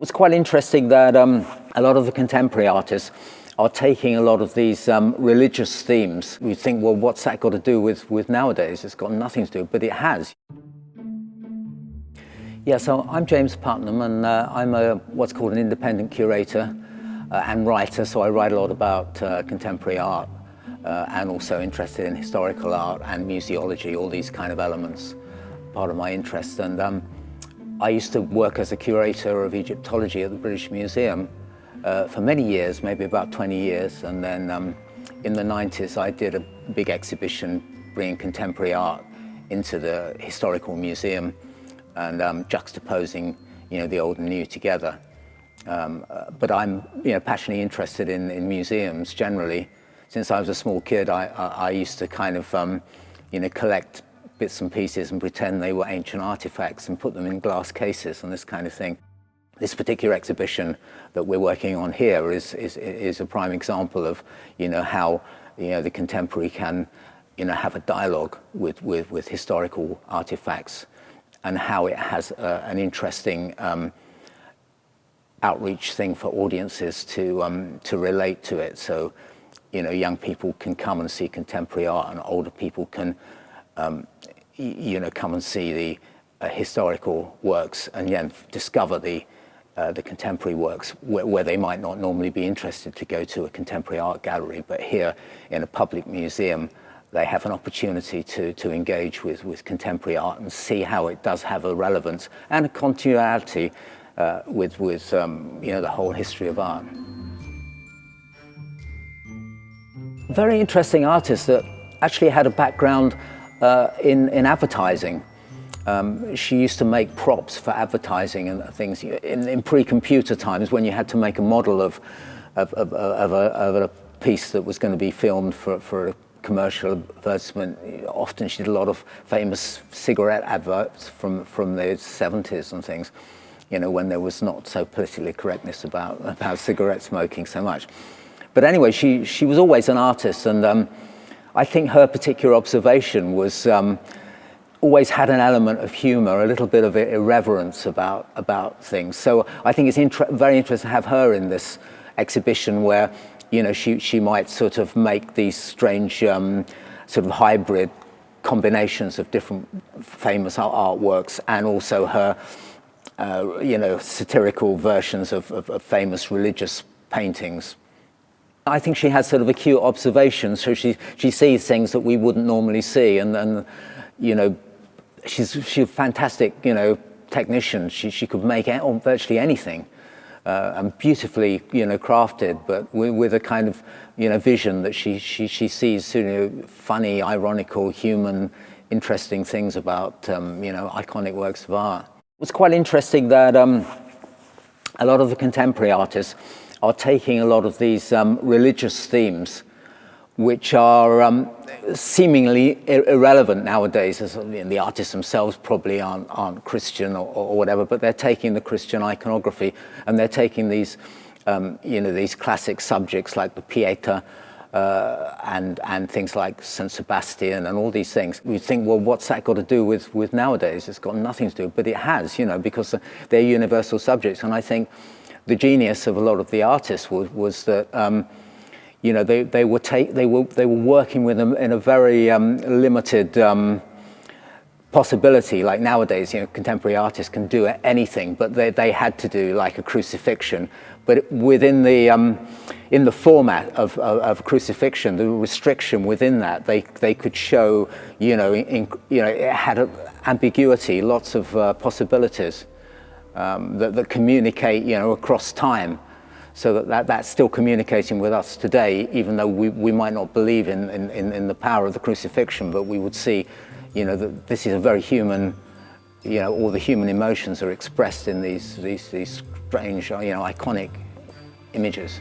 It's quite interesting that a lot of the contemporary artists are taking a lot of these religious themes. We think, well, what's that got to do with nowadays? It's got nothing to do, but it has. Yeah, so I'm James Putnam, and I'm what's called an independent curator and writer, so I write a lot about contemporary art and also interested in historical art and museology, all these kind of elements, part of my interest. And I used to work as a curator of Egyptology at the British Museum for many years, maybe about 20 years, and then in the 90s I did a big exhibition bringing contemporary art into the historical museum and juxtaposing, the old and new together. But I'm, passionately interested in museums generally. Since I was a small kid, I used to kind of, collect bits and pieces and pretend they were ancient artifacts and put them in glass cases and this kind of thing. This particular exhibition that we're working on here is a prime example of, how, the contemporary can, have a dialogue with historical artifacts, and how it has an interesting outreach thing for audiences to relate to it. So, young people can come and see contemporary art, and older people can, come and see the historical works, and discover the contemporary works where they might not normally be interested to go to a contemporary art gallery. But here in a public museum, they have an opportunity to engage with contemporary art and see how it does have a relevance and a continuity with the whole history of art. Very interesting artist that actually had a background in advertising. She used to make props for advertising and things in pre-computer times, when you had to make a model of a piece that was going to be filmed for a commercial advertisement. Often she did a lot of famous cigarette adverts from the 70s and things, when there was not so politically correctness about cigarette smoking so much. But anyway, she was always an artist, and I think her particular observation was always had an element of humor, a little bit of irreverence about things. So I think it's very interesting to have her in this exhibition where, she might sort of make these strange sort of hybrid combinations of different famous artworks, and also her, satirical versions of famous religious paintings. I think she has sort of acute observation, so she sees things that we wouldn't normally see, and she's a fantastic, technician. She could make virtually anything. And beautifully, crafted, but with a kind of, vision that she sees, funny, ironical, human, interesting things about, iconic works of art. It's quite interesting that a lot of the contemporary artists are taking a lot of these religious themes, which are seemingly irrelevant nowadays, as the artists themselves probably aren't Christian or whatever, but they're taking the Christian iconography, and they're taking these, these classic subjects like the Pieta and things like Saint Sebastian and all these things. We think, well, what's that got to do with nowadays? It's got nothing to do, but it has, because they're universal subjects. And I think the genius of a lot of the artists was that they were working with them in a very limited possibility. Like nowadays, contemporary artists can do anything, but they had to do like a crucifixion. But within the in the format of crucifixion, the restriction within that, they could show, it had ambiguity, lots of possibilities that communicate, across time. So that's still communicating with us today, even though we might not believe in the power of the crucifixion, but we would see, that this is a very human, all the human emotions are expressed in these strange, iconic images.